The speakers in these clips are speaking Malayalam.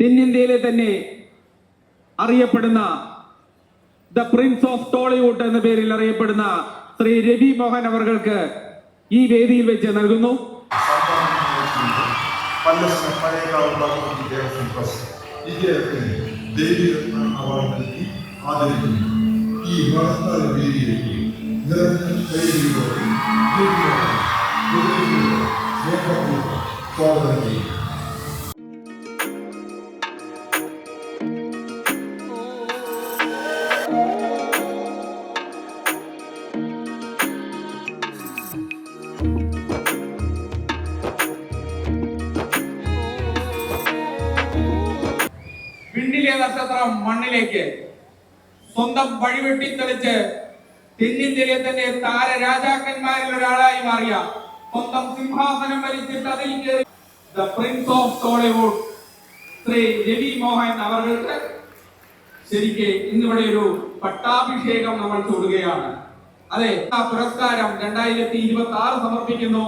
തെന്നിന്ത്യയിലെ തന്നെ അറിയപ്പെടുന്ന ദ പ്രിൻസ് ഓഫ് ടോളിവുഡ് എന്ന പേരിൽ അറിയപ്പെടുന്ന ശ്രീ രവി മോഹൻ അവർക്ക് ഈ വേദിയിൽ വെച്ച് നൽകുന്നു. വിണ്ണിലെ നക്ഷത്രം മണ്ണിലേക്ക് സ്വന്തം വഴിവെട്ടി തെളിച്ച് തെന്നിന്ത്യയിലെ തന്നെ താരരാജാക്കന്മാരിൽ ഒരാളായി മാറിയ സ്വന്തം സിംഹാസനം വലിച്ചിട്ട് അതിൽ കയറി the prince of Tollywood Shri Ravi Mohan അവർക്ക് ശരിക്ക് ഇന്നിവിടെ ഒരു പട്ടാഭിഷേകം നമ്മൾ ചൂടുകയാണ്. അതെ, ആ പുരസ്കാരം 2026 സമർപ്പിക്കുന്നു.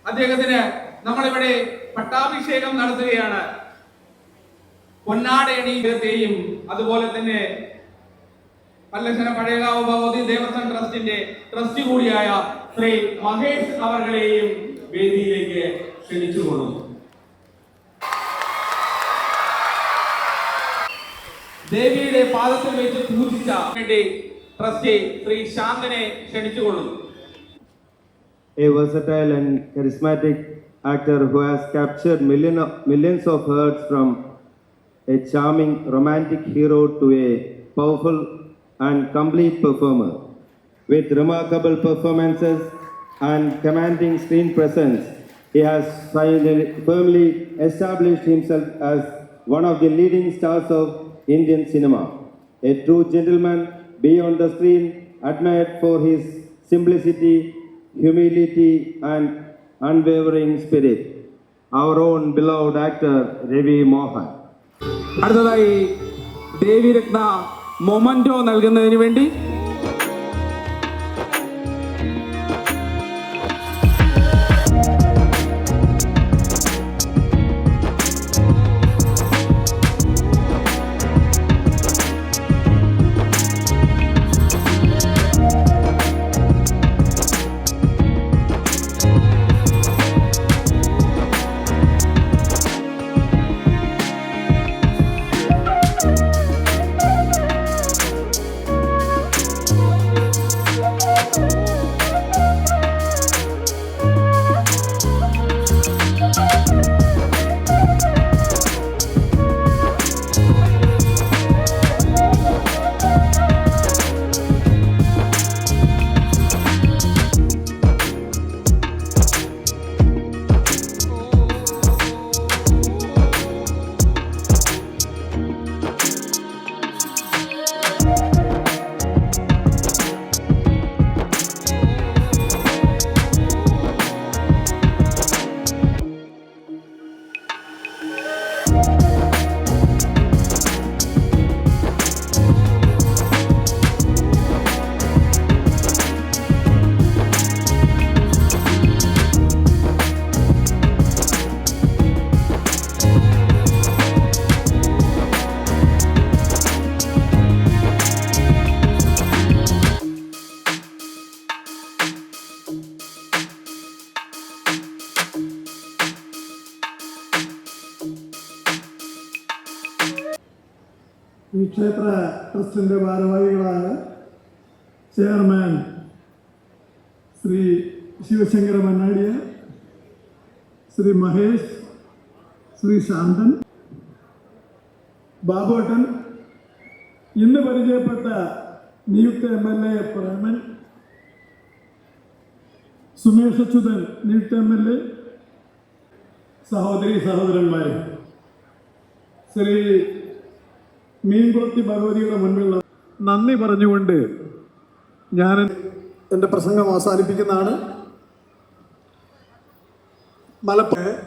അദ്ദേഹത്തിന് നമ്മളിവിടെ പട്ടാഭിഷേകം നടത്തുകയാണ്. പൊന്നാടയണിയും അതുപോലെ തന്നെ പല്ലശ്ശന പഴയകാവ് ഭഗവതി ദേവസ്വം ട്രസ്റ്റിന്റെ ട്രസ്റ്റി കൂടിയായ ശ്രീ മഹേഷ് അവர்களെയും വേദിയിലേക്ക് ക്ഷണിച്ചുകൊള്ളുന്നു. ദേവിയുടെ പാദത്തിൽ വെച്ച് പൂജിച്ച ട്രസ്റ്റി ശ്രീ ശാന്തനെ ക്ഷണിച്ചുകൊള്ളുന്നു. A versatile and charismatic actor who has captured millions of hearts from a charming romantic hero to a powerful and complete performer. With remarkable performances and commanding screen presence, he has firmly established himself as one of the leading stars of Indian cinema. A true gentleman beyond the screen, admired for his simplicity, humility and unwavering spirit. Our own beloved actor Ravi Mohan. അടുത്തതായി ദേവിരത്ന മൊമന്റോ നൽകുന്നതിന് വേണ്ടി ഈ ക്ഷേത്ര ട്രസ്റ്റിൻ്റെ ഭാരവാഹികളായ ചെയർമാൻ ശ്രീ ശിവശങ്കര മന്നാടിയ, ശ്രീ മഹേഷ്, ശ്രീ ശാന്തൻ, ബാബുട്ടൻ, ഇന്ന് പരിചയപ്പെട്ട നിയുക്ത MLA പ്രേമൻ, സുമേഷ് അച്യുതൻ നിയുക്ത MLA, സഹോദരി സഹോദരന്മാരെ, ശ്രീ മീൻകുളത്തി ഭഗവതിയുടെ മുൻപിലുള്ള നന്ദി പറഞ്ഞുകൊണ്ട് ഞാൻ എൻ്റെ പ്രസംഗം അവസാനിപ്പിക്കുന്നതാണ്. മലപ്പുറം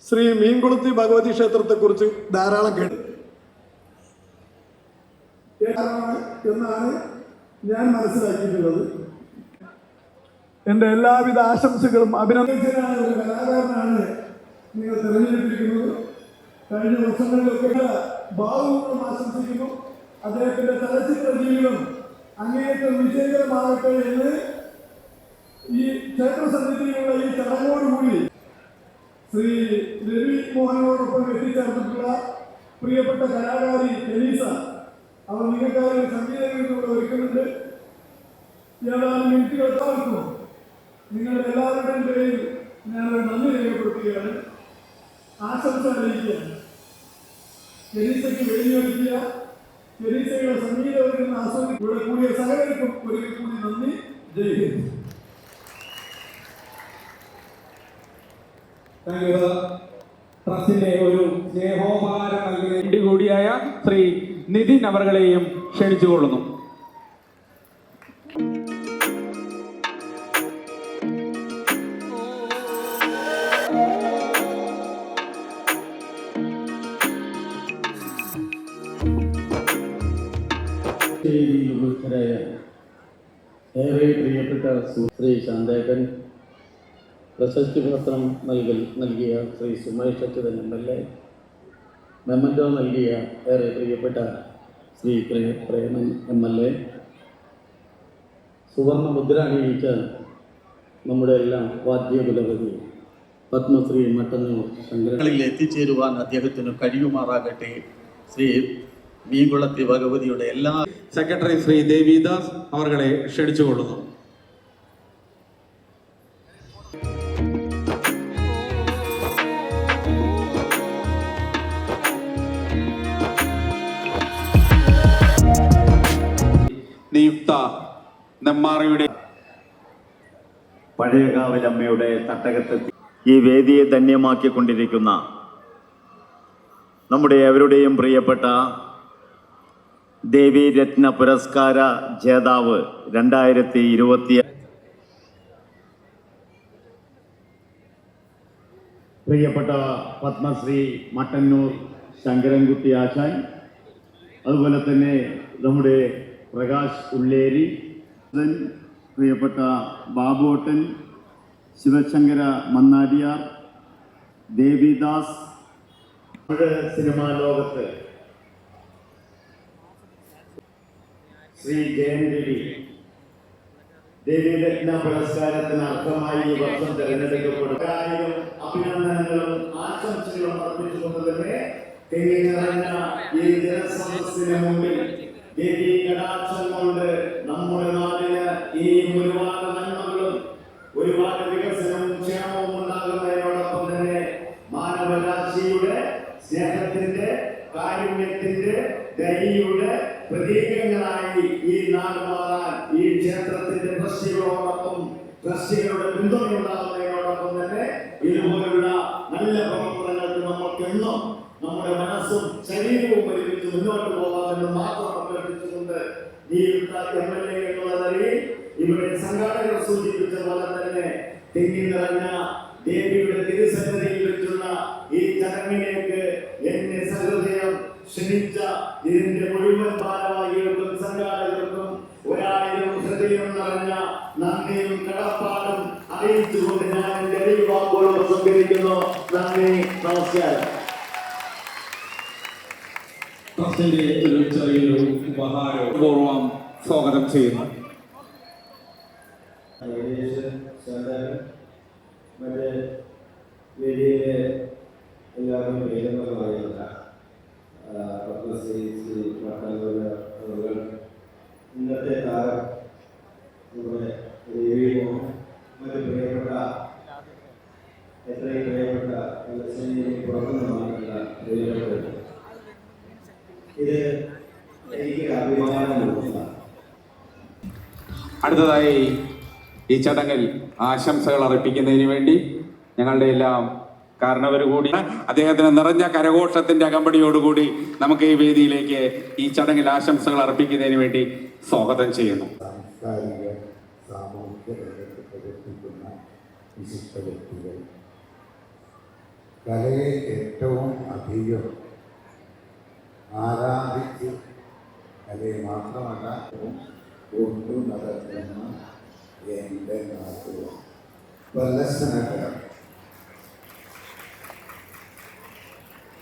ശ്രീ മീൻകുളത്തി ഭഗവതി ക്ഷേത്രത്തെക്കുറിച്ച് ധാരാളം കേട്ടു എന്നാണ് ഞാൻ മനസ്സിലാക്കിയിട്ടുള്ളത്. എൻ്റെ എല്ലാവിധ ആശംസകളും അഭിനന്ദനത്തിനാണ്. ഒരു കലാകാരനാണ് നിങ്ങൾ തിരഞ്ഞെടുത്തിരിക്കുന്നത്. കഴിഞ്ഞ വർഷങ്ങളിലൊക്കെ ഭാവങ്ങളും ആശംസിക്കുന്നു. അദ്ദേഹത്തിൻ്റെ ചലച്ചിത്ര ജീവിതം അങ്ങേയറ്റം വിജയകരമാകട്ടെ എന്ന് ഈ ക്ഷേത്ര സന്നിധിയിലുള്ള ഈ ചടങ്ങോടുകൂടി ശ്രീ രവി മോഹനോടൊപ്പം എത്തിച്ചേർന്നിട്ടുള്ള പ്രിയപ്പെട്ട കലാകാരി ടെനീസ, അവർ നിങ്ങൾക്കായി സംഗീതങ്ങളിലൂടെ ഒരുക്കുന്നുണ്ട്. ഏതാനും മിനിറ്റുകൾക്കാർക്കും നിങ്ങളുടെ എല്ലാവരുടെയും പേരിൽ ഞാൻ നന്ദി രേഖപ്പെടുത്തുകയാണ്, ആശംസ അറിയിക്കുകയാണ്. ടെനീസയ്ക്ക് വെടിയൊരുക്കിയ ടെനീസയുടെ സംഗീത ഒരുക്കുന്ന ആസ്വദിക്കൂടെ കൂടിയ സകലർക്കും ഒരിക്കൽ കൂടി നന്ദി. ജയ് ഹിന്ദ്. ട്രസ്റ്റിന്റെ ഒരു സ്നേഹോപഹാരം നൽകുന്ന കൂടിയായ ശ്രീ നിതിൻ അവர்களെയും ക്ഷണിച്ചുകൊള്ളുന്നു. ഏറെ പ്രിയപ്പെട്ട ശ്രീ ശാന്തേകൻ, പ്രശസ്തി പത്രം നൽകിയ ശ്രീ സുമേഷ് അച്യുതൻ MLA, മെമ്മൻറ്റോ നൽകിയ ഏറെ പ്രിയപ്പെട്ട ശ്രീ പ്രേമൻ MLA, സുവർണ മുദ്ര അണിയിച്ച നമ്മുടെ എല്ലാം വാദ്യകുലപതി പത്മശ്രീ മട്ടന്നൂർ ശങ്കരങ്ങളിൽ എത്തിച്ചേരുവാൻ അദ്ദേഹത്തിന് കഴിയുമാറാകട്ടെ. ശ്രീ മീൻകുളത്തി ഭഗവതിയുടെ എല്ലാ സെക്രട്ടറി ശ്രീ ദേവിദാസ് അവരെ ക്ഷണിച്ചുകൊള്ളുന്നു. നിയുക്ത നെമ്മാറയുടെ പഴയകാവിലമ്മയുടെ തട്ടകത്തെത്തി ഈ വേദിയെ ധന്യമാക്കിക്കൊണ്ടിരിക്കുന്ന നമ്മുടെ എവരുടെയും പ്രിയപ്പെട്ട ദേവി രത്ന പുരസ്കാര ജേതാവ് 2020 പ്രിയപ്പെട്ട പത്മശ്രീ മട്ടന്നൂർ ശങ്കരൻകുട്ടി ആശാൻ, അതുപോലെ തന്നെ നമ്മുടെ പ്രകാശ് ഉള്ളേരി, പ്രിയപ്പെട്ട ബാബുട്ടൻ, ശിവശങ്കര മന്നാടിയാർ, ദേവിദാസ്, സിനിമാ ലോകത്ത് ശ്രീ ജയൻ രവി ദേവീരത്ന പുരസ്കാരത്തിന് അർഹമായി ഈ വർഷം തെരഞ്ഞെടുക്കപ്പെടും. അഭിനന്ദനങ്ങളും ആശംസകളും അർപ്പിച്ചുകൊണ്ട് തന്നെ തിങ്ങി നിറഞ്ഞ ഈ ജനസദസ്സിന് മുമ്പിൽ ദേവീ കടാക്ഷം കൊണ്ട് നമ്മുടെ നാടിന് ഈ ഒരുപാട് നന്മകളും ഒരുപാട് വികസനവും ക്ഷേമവും ഉണ്ടാകുന്നതിനോടൊപ്പം തന്നെ മാനവരാശിയുടെ സ്നേഹത്തിന്റെ, കാരുണ്യത്തിന്റെ, ദയയുടെ പ്രതീകങ്ങളായി ഈ നാട് മാറാൻ ഈ ക്ഷേത്രത്തിന്റെ ട്രസ്റ്റികളുടെ പിന്തുണയുണ്ടാകുന്നതിനോടൊപ്പം തന്നെ ഇതുപോലുള്ള നല്ല പ്രവർത്തനങ്ങൾക്ക് നമുക്കെന്നും നമ്മുടെ മനസ്സും ശരീരവും ഒരുമിച്ച് മുന്നോട്ട് പോകാമെന്ന് മാത്രം അഭ്യർത്ഥിച്ചുകൊണ്ട് ഈ MLA എന്നുള്ള നിലയിൽ ഇവിടെ സംഘാടകർ സൂചിപ്പിച്ച പോലെ തന്നെ തിങ്ങി നിറഞ്ഞ ദേവിയുടെ തിരുസന്നിധിയിൽ വെച്ചുള്ള ഈ ചടങ്ങിലേക്ക് എന്നെ സഹൃദയം ക്ഷണിച്ച ഇതിന്റെ മുഴുവൻ ഭാരവാഹികൾക്കും സംഘാടകർക്കും 1000 ഹൃദയം നിറഞ്ഞ നന്ദിയും കടപ്പാടും അറിയിച്ചുകൊണ്ട് ഞാൻ എന്റെ വാക്കുകൾ സംഭരിക്കുന്നു. നന്ദി, നമസ്കാരം. ട്രസ്റ്റിന്റെ ഒരു ചെറിയൊരു ഉപഹാരപൂർവ്വം സ്വാഗതം ചെയ്യുന്നു. മറ്റേ വേദിയിലെ എല്ലാവരും പേരെന്ന് പറയുന്നില്ല. പത്മശ്രീ ശ്രീ മട്ടന്നൂർ അവർ ഇന്നത്തെ കാലം നമ്മുടെ മറ്റു പ്രിയപ്പെട്ട എത്രയും പ്രിയപ്പെട്ട പുറത്തുനിന്നുള്ള പ്രിയപ്പെട്ടത് ഇത് എനിക്ക് അഭിമാനമുള്ളതാണ്. അടുത്തതായി ഈ ചടങ്ങിൽ ആശംസകൾ അർപ്പിക്കുന്നതിന് വേണ്ടി ഞങ്ങളുടെ എല്ലാം കാരണവർ കൂടി അദ്ദേഹത്തിന് നിറഞ്ഞ കരഘോഷത്തിന്റെ അകമ്പടിയോടുകൂടി നമുക്ക് ഈ വേദിയിലേക്ക് ഈ ചടങ്ങിൽ ആശംസകൾ അർപ്പിക്കുന്നതിന് വേണ്ടി സ്വാഗതം ചെയ്യുന്നു. സാംസ്കാരിക സാമൂഹിക രംഗത്ത് പ്രവർത്തിക്കുന്ന വിശിഷ്ട വ്യക്തികൾ കലയെ ഏറ്റവും അധികം ആരാധിച്ച് കലയെ മാത്രമല്ല കൊണ്ടു നടക്കുന്ന എൻ്റെ നാട്ടുകാർ വല്ലസനകർ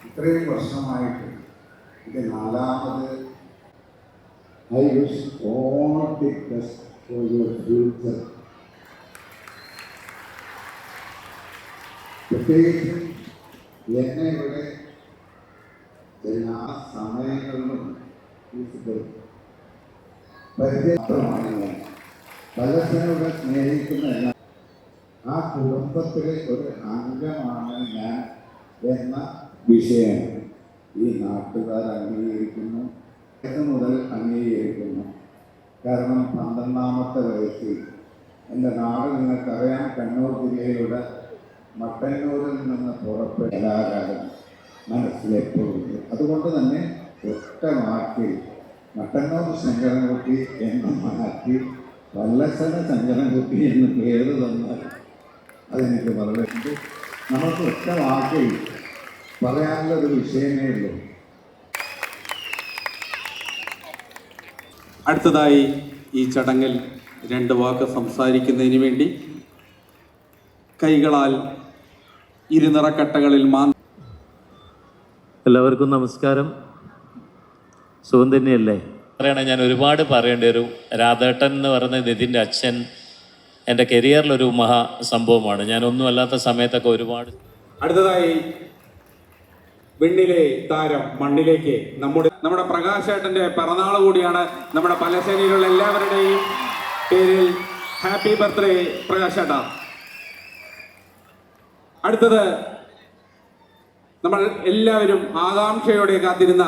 ഇത്രയും വർഷമായിട്ട് ഇത് 4ാമത് I wish all the best for your future. പ്രത്യേകിച്ച് എന്നെ ഇവിടെ എല്ലാ സമയങ്ങളിലും പരിചയമാണ് പലസനോട് സ്നേഹിക്കുന്ന എല്ലാ ആ കുടുംബത്തിലെ ഒരു അംഗമാണ് ഞാൻ എന്ന വിഷയമാണ് ഈ നാട്ടുകാർ അംഗീകരിക്കുന്നു, മുതൽ അംഗീകരിക്കുന്നു. കാരണം 12ാമത്തെ വയസ്സിൽ എൻ്റെ നാട് നിങ്ങൾക്കറിയാം, കണ്ണൂർ ജില്ലയിലൂടെ മട്ടന്നൂരിൽ നിന്ന് പുറപ്പെട്ട കലാകാരൻ മനസ്സിലെപ്പോഴുണ്ട്. അതുകൊണ്ട് തന്നെ ഒറ്റ വാക്കിൽ മട്ടന്നൂർ ശങ്കരൻകുട്ടി എന്ന് മാറ്റി വല്ലസന ശങ്കരൻകുട്ടി എന്ന് പേര് തന്നാൽ അതെനിക്ക് വളരെ നമുക്ക് ഒറ്റ വാക്കിൽ പറയാനുള്ള ഒരു വിഷയമേ ഉള്ളൂ. അടുത്തതായി ഈ ചടങ്ങിൽ 2 വാക്ക് സംസാരിക്കുന്നതിന് വേണ്ടി കൈകളാൽ ഇരുനിറക്കട്ടകളിൽ എല്ലാവർക്കും നമസ്കാരം. സുഖം തന്നെയല്ലേ? പറയണേ, ഞാൻ ഒരുപാട് പറയേണ്ടി വരും. രാധേട്ടൻ എന്ന് പറയുന്ന നിതിൻ്റെ അച്ഛൻ എൻ്റെ കരിയറിലൊരു മഹാ സംഭവമാണ്. ഞാനൊന്നും അല്ലാത്ത സമയത്തൊക്കെ ഒരുപാട്. അടുത്തതായി വെണ്ണിലെ താരം മണ്ണിലേക്ക് നമ്മുടെ പ്രകാശേട്ടന്റെ പിറന്നാൾ കൂടിയാണ്. നമ്മുടെ പലശ്ശേരിയിലുള്ള എല്ലാവരുടെയും പേരിൽ ഹാപ്പി ബർത്ത്ഡേ പ്രകാശേട്ട. അടുത്തത് നമ്മൾ എല്ലാവരും ആകാംക്ഷയോടെ കാത്തിരുന്ന